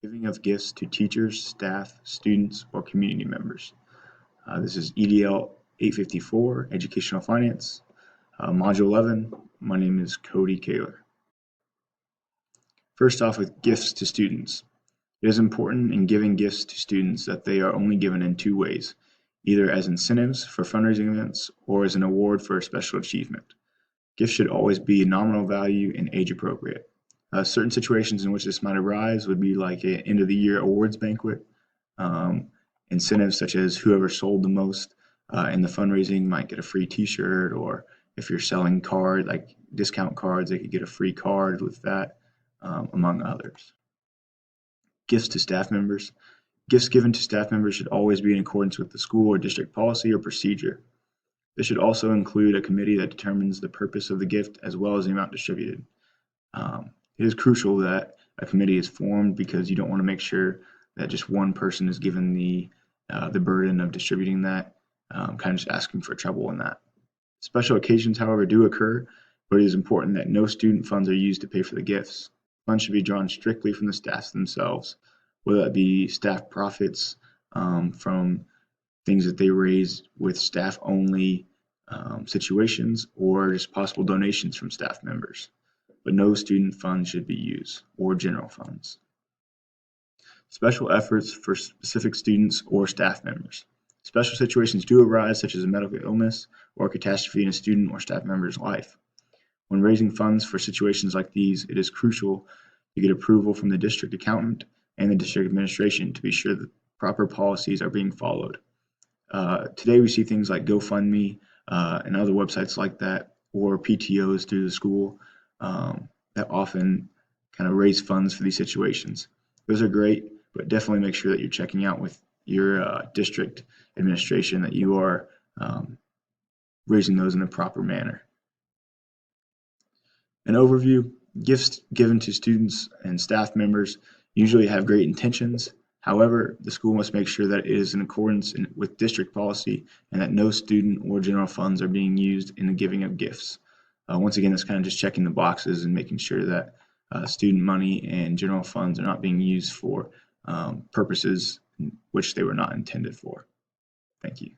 Giving of gifts to teachers, staff, students, or community members. This is EDL 854, Educational Finance, Module 11. My name is Cody Kaler. First off, with gifts to students. It is important in giving gifts to students that they are only given in two ways, either as incentives for fundraising events or as an award for a special achievement. Gifts should always be nominal value and age appropriate. Certain situations in which this might arise would be like an end of the year awards banquet. Incentives such as whoever sold the most in the fundraising might get a free t-shirt, or if you're selling card, like discount cards, they could get a free card with that, among others. Gifts to staff members. Gifts given to staff members should always be in accordance with the school or district policy or procedure. This should also include a committee that determines the purpose of the gift as well as the amount distributed. It is crucial that a committee is formed because you don't want to make sure that just one person is given the burden of distributing that, kind of just asking for trouble in that. Special occasions, however, do occur, but it is important that no student funds are used to pay for the gifts. Funds should be drawn strictly from the staff themselves, whether that be staff profits from things that they raise with staff-only situations, or just possible donations from staff members. But no student funds should be used, or general funds. Special efforts for specific students or staff members. Special situations do arise, such as a medical illness or a catastrophe in a student or staff member's life. When raising funds for situations like these, it is crucial to get approval from the district accountant and the district administration to be sure that proper policies are being followed. Today we see things like GoFundMe and other websites like that, or PTOs through the school that often kind of raise funds for these situations. Those are great, but definitely make sure that you're checking out with your district administration that you are raising those in a proper manner. An overview: gifts given to students and staff members usually have great intentions. However, the school must make sure that it is in accordance with district policy and that no student or general funds are being used in the giving of gifts. Once again, that's kind of just checking the boxes and making sure that student money and general funds are not being used for purposes which they were not intended for. Thank you.